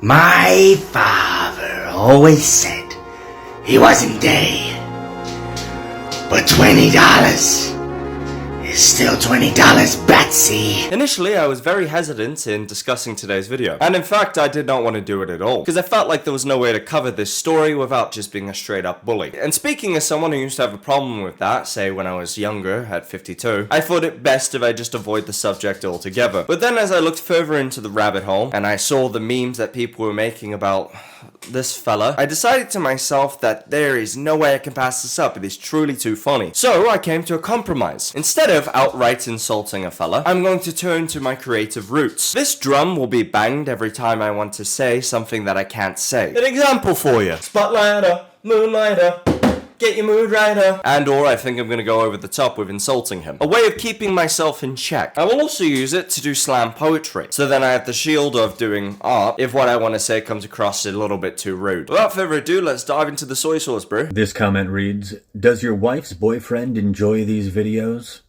My father always said he wasn't gay, but $20 is still $20, Betsy. Initially, I was very hesitant in discussing today's video, and in fact, I did not want to do it at all, because I felt like there was no way to cover this story without just being a straight up bully. And speaking as someone who used to have a problem with that, say when I was younger, at 52, I thought it best if I just avoid the subject altogether. But then as I looked further into the rabbit hole, and I saw the memes that people were making about this fella, I decided to myself that there is no way I can pass this up. It is truly too funny. So I came to a compromise. Instead of outright insulting a fella, I'm going to turn to my creative roots. This drum will be banged every time I want to say something that I can't say. An example for you. Spotlighter, moonlighter, get your mood righter. And or I think I'm gonna go over the top with insulting him. A way of keeping myself in check. I will also use it to do slam poetry. So then I have the shield of doing art if what I want to say comes across a little bit too rude. Without further ado, let's dive into the soy sauce, bro. This comment reads, does your wife's boyfriend enjoy these videos?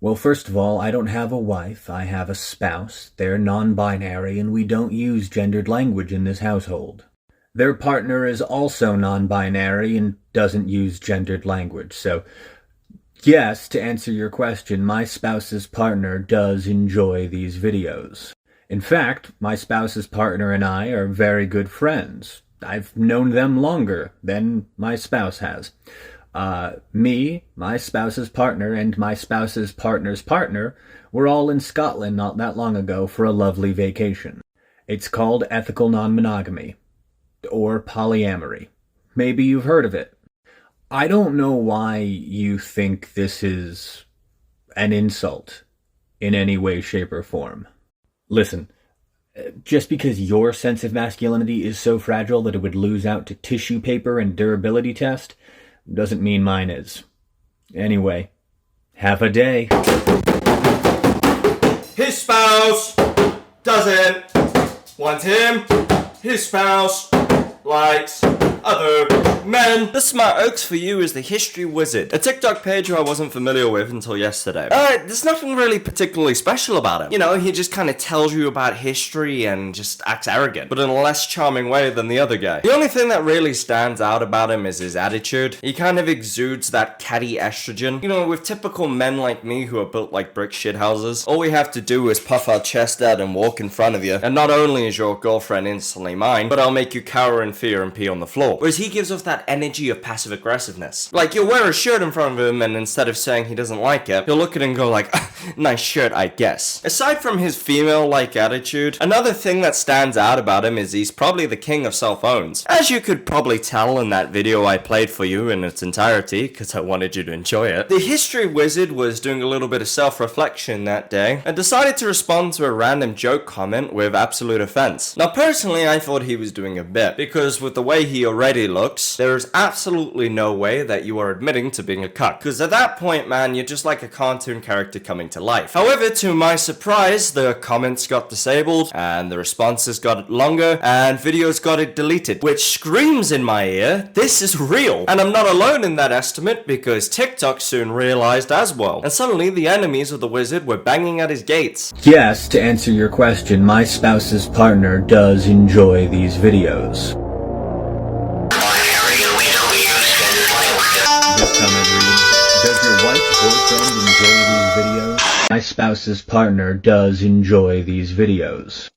Well, first of all, I don't have a wife, I have a spouse. They're non-binary and we don't use gendered language in this household. Their partner is also non-binary and doesn't use gendered language, so yes, to answer your question, my spouse's partner does enjoy these videos. In fact, my spouse's partner and I are very good friends. I've known them longer than my spouse has. Me, my spouse's partner, and my spouse's partner's partner were all in Scotland not that long ago for a lovely vacation. It's called ethical non-monogamy. Or polyamory. Maybe you've heard of it. I don't know why you think this is an insult in any way, shape, or form. Listen, just because your sense of masculinity is so fragile that it would lose out to tissue paper and durability test doesn't mean mine is. Anyway, have a day. His spouse doesn't want him. His spouse likes other men. The smart oaks for you is the History Wizard, a TikTok page who I wasn't familiar with until yesterday. There's nothing really particularly special about him. You know, he just kind of tells you about history and just acts arrogant, but in a less charming way than the other guy. The only thing that really stands out about him is his attitude. He kind of exudes that catty estrogen. You know, with typical men like me who are built like brick shithouses, all we have to do is puff our chest out and walk in front of you, and not only is your girlfriend instantly mine, but I'll make you cower in fear and pee on the floor. Whereas he gives off that energy of passive aggressiveness. Like, you'll wear a shirt in front of him and instead of saying he doesn't like it, he'll look at it and go like, nice shirt, I guess. Aside from his female-like attitude, another thing that stands out about him is he's probably the king of cell phones. As you could probably tell in that video I played for you in its entirety, because I wanted you to enjoy it, the History Wizard was doing a little bit of self-reflection that day and decided to respond to a random joke comment with absolute offense. Now personally, I thought he was doing a bit, because with the way he already looks, there is absolutely no way that you are admitting to being a cuck. Because at that point, man, you're just like a cartoon character coming to life. However, to my surprise, the comments got disabled, and the responses got longer, and videos got it deleted. Which screams in my ear, this is real. And I'm not alone in that estimate, because TikTok soon realized as well. And suddenly, the enemies of the wizard were banging at his gates. Yes, to answer your question, my spouse's partner does enjoy these videos. This comment reads, does your wife's boyfriend enjoy these videos? My spouse's partner does enjoy these videos.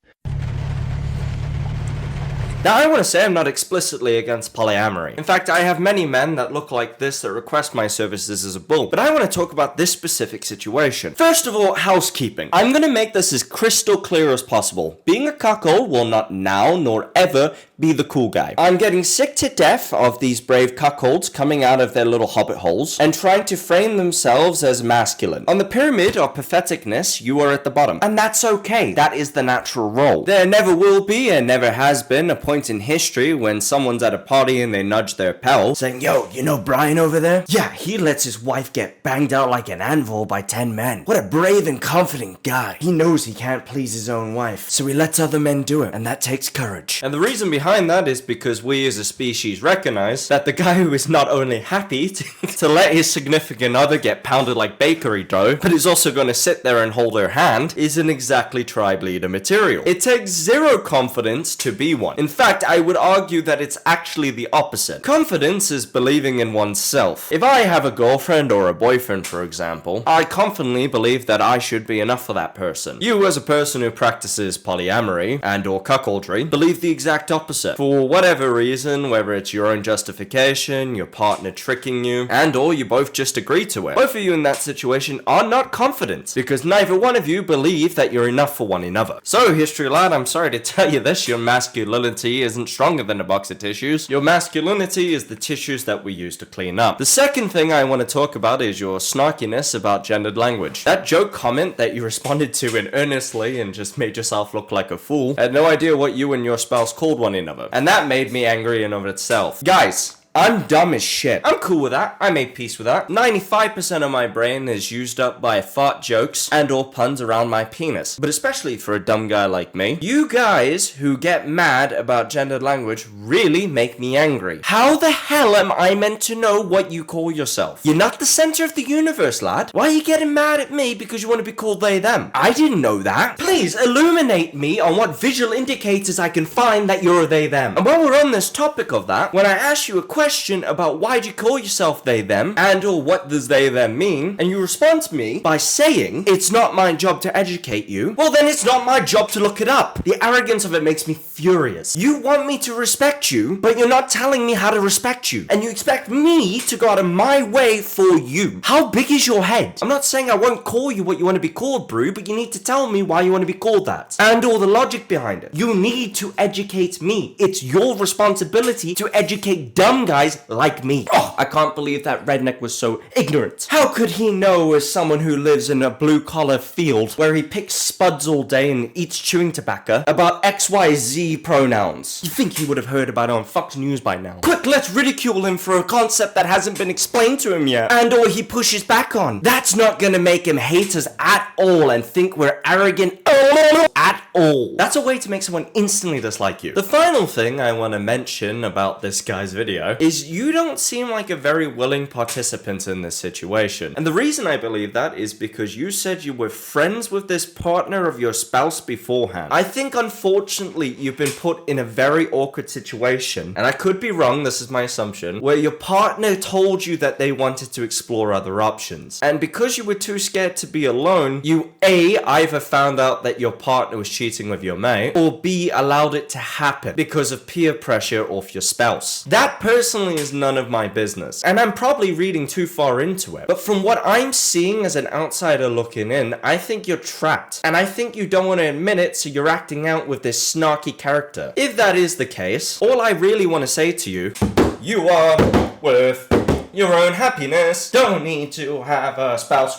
Now, I want to say I'm not explicitly against polyamory. In fact, I have many men that look like this that request my services as a bull, but I want to talk about this specific situation. First of all, housekeeping. I'm going to make this as crystal clear as possible. Being a cuckold will not now nor ever be the cool guy. I'm getting sick to death of these brave cuckolds coming out of their little hobbit holes and trying to frame themselves as masculine. On the pyramid of patheticness, you are at the bottom. And that's okay. That is the natural role. There never will be and never has been a point in history when someone's at a party and they nudge their pal, saying, "Yo, you know Brian over there? Yeah, he lets his wife get banged out like an anvil by 10 men. What a brave and confident guy. He knows he can't please his own wife, so he lets other men do it, and that takes courage." And the reason behind that is because we as a species recognize that the guy who is not only happy to let his significant other get pounded like bakery dough, but is also going to sit there and hold her hand, isn't exactly tribe leader material. It takes zero confidence to be one. In fact, I would argue that it's actually the opposite. Confidence is believing in oneself. If I have a girlfriend or a boyfriend, for example, I confidently believe that I should be enough for that person. You, as a person who practices polyamory and or cuckoldry, believe the exact opposite. For whatever reason, whether it's your own justification, your partner tricking you, and or you both just agree to it. Both of you in that situation are not confident, because neither one of you believe that you're enough for one another. So, history lad, I'm sorry to tell you this, your masculinity isn't stronger than a box of tissues. Your masculinity is the tissues that we use to clean up. The second thing I want to talk about is your snarkiness about gendered language. That joke comment that you responded to in earnestly and just made yourself look like a fool had no idea what you and your spouse called one another. And that made me angry in of itself. Guys, I'm dumb as shit. I'm cool with that. I made peace with that. 95% of my brain is used up by fart jokes and or puns around my penis. But especially for a dumb guy like me, you guys who get mad about gendered language really make me angry. How the hell am I meant to know what you call yourself? You're not the center of the universe, lad. Why are you getting mad at me because you want to be called they, them? I didn't know that. Please illuminate me on what visual indicators I can find that you're a they, them. And while we're on this topic of that, when I ask you a question about why do you call yourself they them and or what does they them mean, and you respond to me by saying it's not my job to educate you, well then it's not my job to look it up. The arrogance of it makes me furious. You want me to respect you, but you're not telling me how to respect you, and you expect me to go out of my way for you. How big is your head? I'm not saying I won't call you what you want to be called, Brew, but you need to tell me why you want to be called that and all the logic behind it. You need to educate me. It's your responsibility to educate dumb guys like me. Oh, I can't believe that redneck was so ignorant. How could he know, as someone who lives in a blue-collar field where he picks spuds all day and eats chewing tobacco, about XYZ pronouns? You think he would have heard about it on Fox News by now. Quick, let's ridicule him for a concept that hasn't been explained to him yet, and or he pushes back on. That's not gonna make him hate us at all and think we're arrogant at all. That's a way to make someone instantly dislike you. The final thing I want to mention about this guy's video is you don't seem like a very willing participant in this situation. And the reason I believe that is because you said you were friends with this partner of your spouse beforehand. I think unfortunately you've been put in a very awkward situation, and I could be wrong, this is my assumption, where your partner told you that they wanted to explore other options. And because you were too scared to be alone, you A, either found out that your partner was cheating with your mate, or B, allowed it to happen because of peer pressure off your spouse. That personally is none of my business, and I'm probably reading too far into it. But from what I'm seeing as an outsider looking in, I think you're trapped, and I think you don't want to admit it, so you're acting out with this snarky character. If that is the case, all I really want to say to you, you are worth your own happiness. Don't need to have a spouse.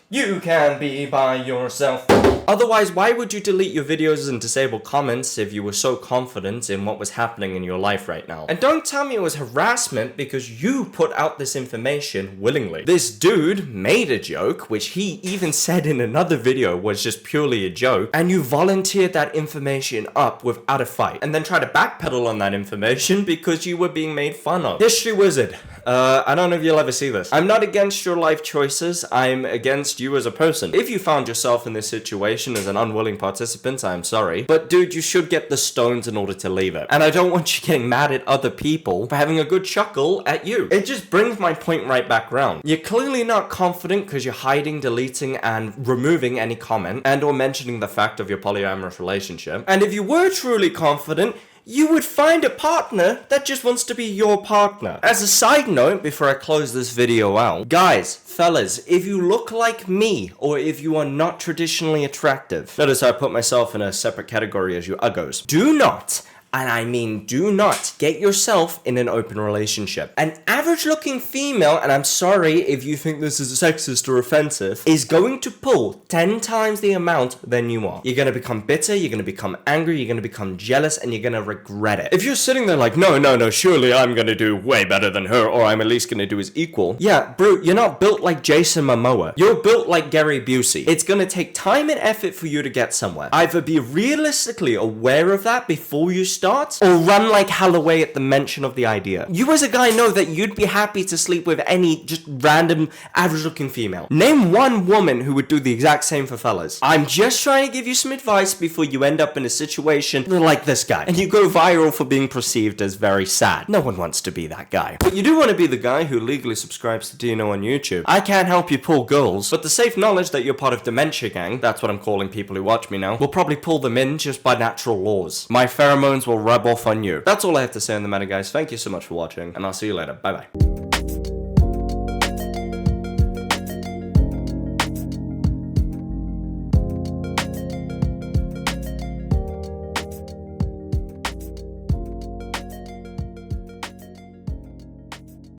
You can be by yourself. Otherwise, why would you delete your videos and disable comments if you were so confident in what was happening in your life right now? And don't tell me it was harassment because you put out this information willingly. This dude made a joke, which he even said in another video was just purely a joke, and you volunteered that information up without a fight, and then tried to backpedal on that information because you were being made fun of. History Wizard. I don't know if you'll ever see this. I'm not against your life choices, I'm against you as a person. If you found yourself in this situation as an unwilling participant, I'm sorry. But dude, you should get the stones in order to leave it. And I don't want you getting mad at other people for having a good chuckle at you. It just brings my point right back round. You're clearly not confident because you're hiding, deleting, and removing any comment and or mentioning the fact of your polyamorous relationship. And if you were truly confident, you would find a partner that just wants to be your partner. As a side note, before I close this video out, guys, fellas, if you look like me, or if you are not traditionally attractive, notice I put myself in a separate category as you uggos, do not And I mean, do not get yourself in an open relationship. An average looking female, and I'm sorry if you think this is sexist or offensive, is going to pull 10 times the amount than you are. You're gonna become bitter, you're gonna become angry, you're gonna become jealous, and you're gonna regret it. If you're sitting there like, no, surely I'm gonna do way better than her, or I'm at least gonna do as equal. Yeah, bro, you're not built like Jason Momoa. You're built like Gary Busey. It's gonna take time and effort for you to get somewhere. Either be realistically aware of that before you start, or run like hell away at the mention of the idea. You as a guy know that you'd be happy to sleep with any just random average looking female. Name one woman who would do the exact same for fellas. I'm just trying to give you some advice before you end up in a situation like this guy, and you go viral for being perceived as very sad. No one wants to be that guy. But you do want to be the guy who legally subscribes to deano on YouTube. I can't help you pull girls, but the safe knowledge that you're part of Dementia Gang, that's what I'm calling people who watch me now, will probably pull them in just by natural laws. My pheromones will rub off on you. That's all I have to say on the matter, guys. Thank you so much for watching, and I'll see you later. Bye bye.